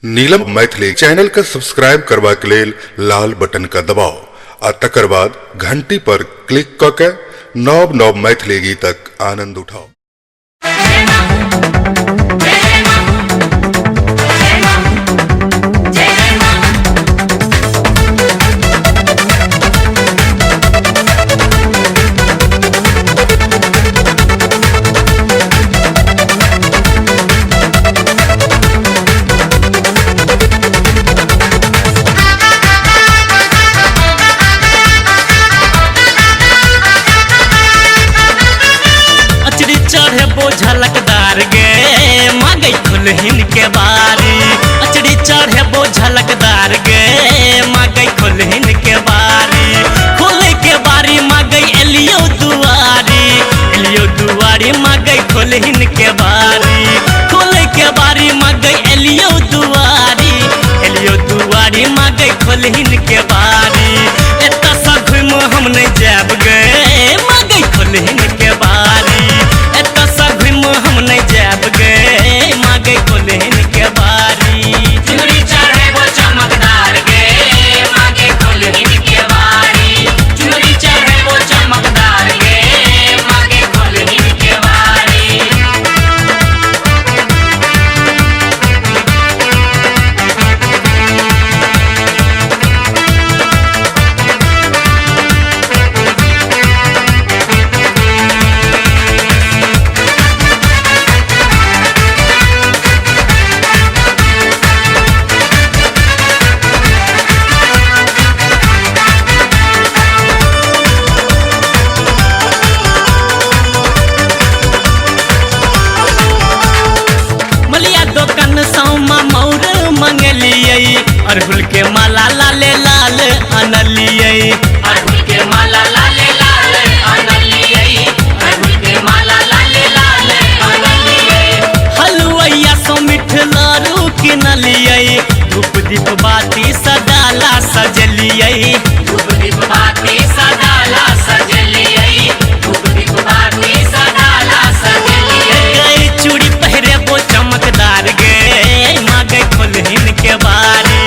नीलम Maithili channel का subscribe करबा के लेल लाल बटन का दबाव आ तकर बाद घंटी पर क्लिक क के नव नव मैथिली गीतक आनंद उठाओ। झलकदार गे मांगई खुलहिन के बारी, अचड़ी चढ़े बो झलकदार गे मांगई खुलहिन के बारी, खोले के बारी मांगई एलियो दुआरी मांगई खुलहिन के बारी, खोले के बारी मांगई एलियो दुआरी मांगई खुलहिन के बारी। एता सा घुम हम नहीं जाब गे मांगई खुलहिन के बारी, एता सा घुम हम नहीं जाब गे मांगई खुलहिन के बारी। चूड़ी चढ़े वो चमकदार गे मांगे खुलहिन के बारी, चूड़ी चढ़े वो चमकदार गे मांगे खुलहिन के बारी। अरहुल के माला लाले लाल अनलियै, अरहुल के माला लाले लाल अनलियै, अरहुल के माला लाले लाल अनलियै। हलुवैया सो मिठ लारू किनलियै, धूप दीप बाती सदाला सजलियै, धूप दीप बाती सदाला सजलियै, धूप दीप बाती सदाला सजलियै। गई चूड़ी पहरे वो चमकदार गे मांगे खुलहिन के बारी,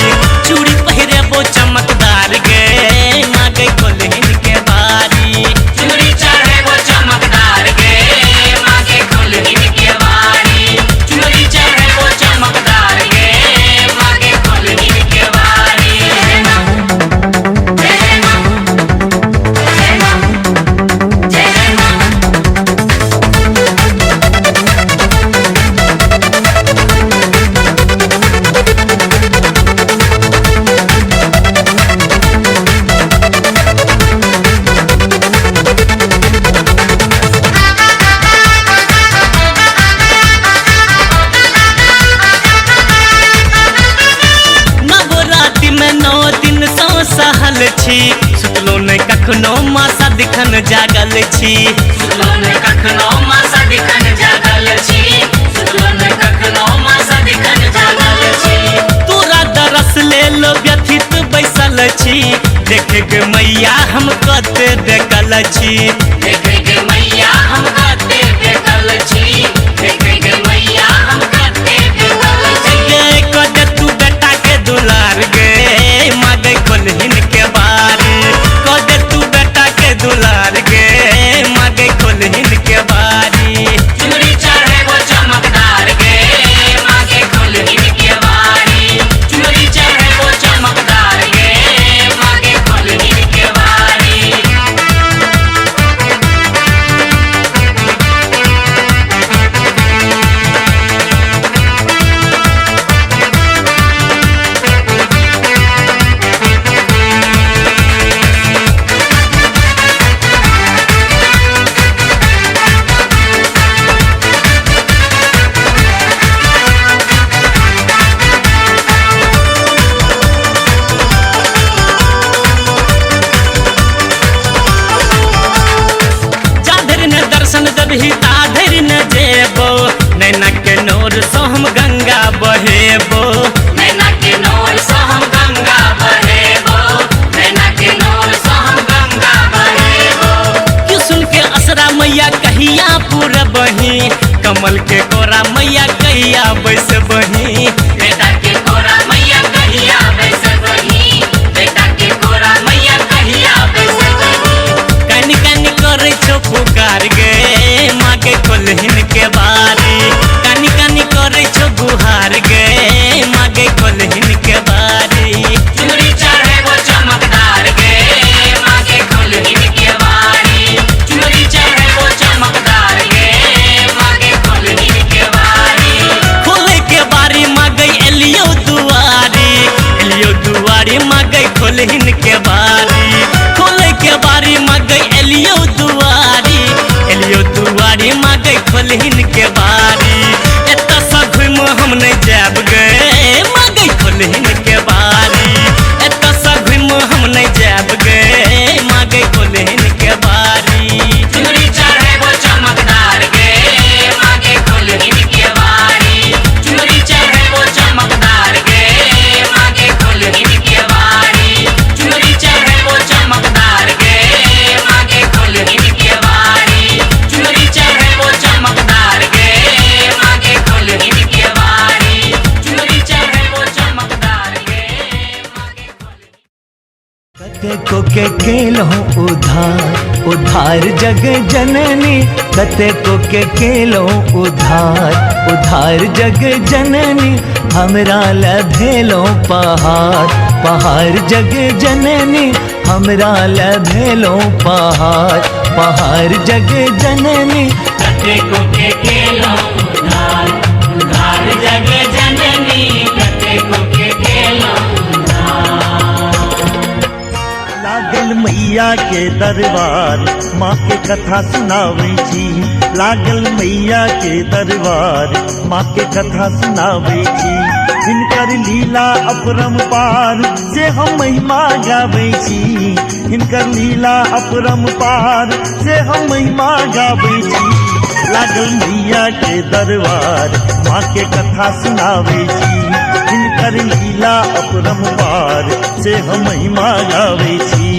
चूड़ी पहरे वो चमकदार गे मांगे खुलहिन के बारी। चूड़ी चढ़े वो चमकदार गे मांगे खुलहिन के बारी, चूड़ी चढ़े वो चमकदार गे मांगे खुलहिन के बारी। सहल छी सुतलो ने कखनो मासा दिखन जागल छी, सुतलो ने कखनो मासा दिखन जागल छी, सुतलो ने कखनो मासा दिखन जागल छी। तोरा दरस ले लो व्यथित बैसल छी, देखे गे मैया हम कते देखल छी, देखे गे मैया हम कते देखल छी, देखे गे मैया हम कते देखल छी। गे कदे तू बेटा के दुलार गे मांगे खुलहिन के बारी, कदे तू बेटा के दुलार गे मांगे खुलहिन के बारी। चूड़ी चढ़े वो चमकदार गे मांगे खुलहिन के बारी, चूड़ी चढ़े वो चमकदार गे मांगे खुलहिन के बारी। खोलहिन के बारी खोले के बारी मांगे एलियो दुआरी मांगे खोलहिन के बारी एता सा घुम हम नहीं जाब गए मांगे खोलहिन के बारी एता सा घुम हम नहीं जाब गए मांगे खोलहिन के बारी चुनरी चढ़े वो चमकदार गे मांगे खोलहिन के बारी चुनरी चढ़े वो चमकदार गे मांगे खोलहिन के बारी चुनरी चढ़े वो चमकदार गे मांगे खोलहिन के बारी चुनरी चढ़े वो चमकदार गे मांगे खोलहिन के बारी चुनरी चढ़े वो चमकदार गे मांगे खोलहिन कतेको के केलहु उधार उधार जग जननी कतेको के केलहु उधार जग जननी हमरा ल भेलो पहाड़ जग जननी हमरा ल भेलो पहाड़ जग जननी कतेको के केलो उधार उधार जग जननी कतेको के केलो लागल मैया के दरबार माँ के कथा सुनावे छी लागल मैया के दरबार माँ के कथा सुनावे छी हिनकर लीला अपरंपार से हम महिमा गावे छी हिनकर लीला अपरंपार से हम महिमा गावे छी लागल मैया के दरबार माँ के कथा सुनावे छी हिनकर लीला अपरंपार से हम महिमा गावे छी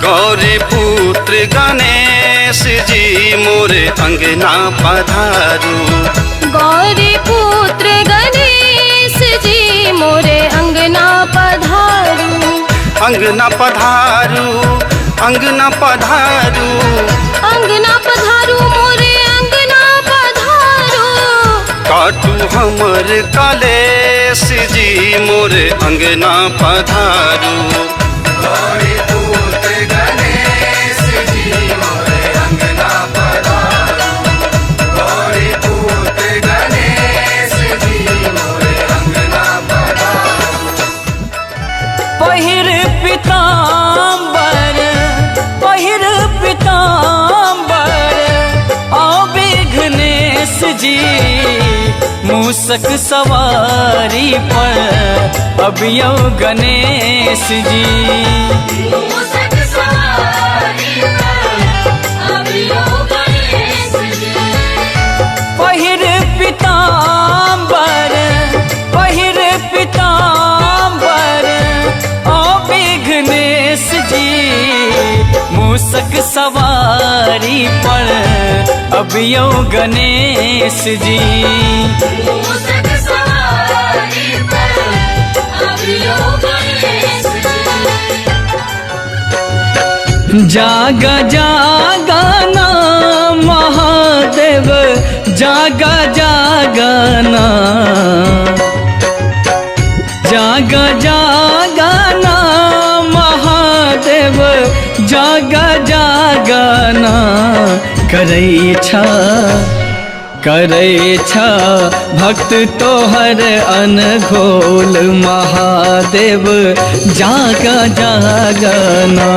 गौरी पुत्र गणेश जी मोरे अंगना पधारू गौरी पुत्र गणेश जी मोरे अंगना पधारू अंगना पधारू अंगना पधारू अंगना पधारू मोरे अंगना पधारू काटू हमर कलेश जी मोरे अंगना पधारू गौरी पुत्र गणेश जी मोरे अंगना पधारू गौरी पुत्र गणेश जी मोरे अंगना पधारू पहिर पीताम्बर आबे गणेश जी मूसक सवारी पर अबियो गणेश जी मूसक सवारी पर अबियो गणेश जी पहिर पीताम्बर आबे गणेश जी मूसक सवारी पर अबियो गणेश जी मूसक सवारी पर अबियो गणेश जी जागा जागा ना महादेव जागा जागा ना जागा जागा ना महादेव जागा जागा ना करै छ भक्त तोहर अनघोल महादेव जागा जागा ना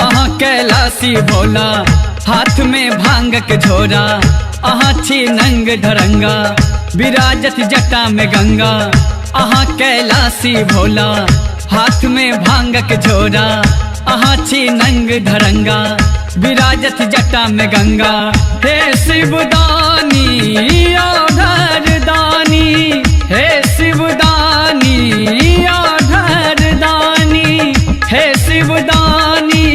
अहाँ कैलाशी भोला हाथ में भांगक झोरा अहाँ छी नंग धरंगा विराजत जटा में गंगा अहाँ कैलाशी भोला हाथ में भांगक झोरा अहाँ छी नंग धरंगा विराजत जटा में गंगा हे शिवदानी आधार दानी हे शिवदानी आधार दानी हे शिवदानी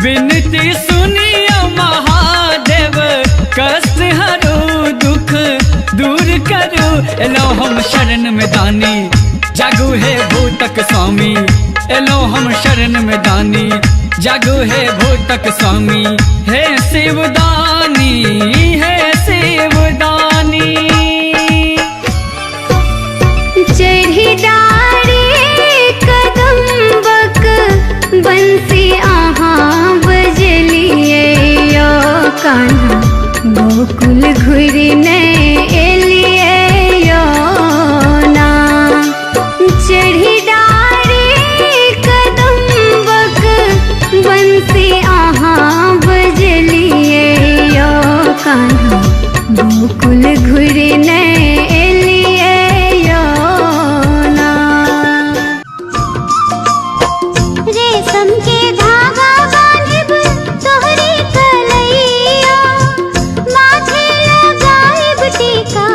विनती सुनियो महादेव कष्ट हरो दुख दूर करो एलो हम शरण में दानी जागू हे भूतक स्वामी एलो हम शरण में दानी जागू हे भूतक स्वामी हे शिवदानी हे शिवदानी चढ़ी डारे कदम्बक बंसी आहा रेशम के धागा बांधिब तोहरी कलैया, माथे लगाइब टीका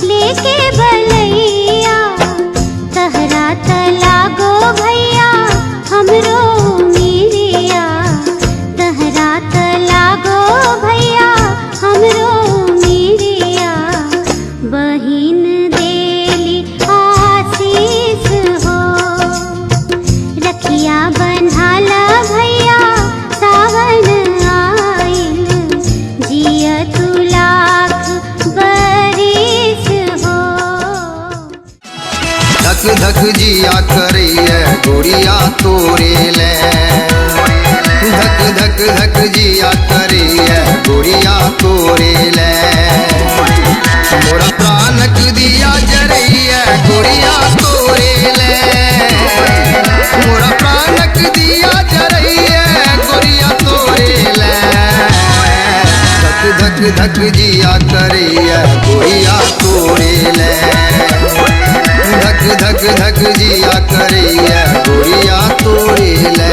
लेके बलैया। तहरा तलागो भैया हमरो मीरिया, तहरा तलागो भैया हमरो मीरिया। बहिन देली आशीष हो, रखिया बन्हाला भैया सावन आइल, जिया तू लाख बरिस हो। धक धक जिया करैया गोरिया तोरे ले, धक धक धक जिया करैया गोरिया तोरे ले। मोरा प्राणक दिया जरैया गोरिया तोरे ले, मोरा प्राणक दिया जरैया गोरिया तोरे ले। धक धक धक जिया करैया गोरिया तोरे ले, धक धक धक जिया करैया गोरिया तोरे ले।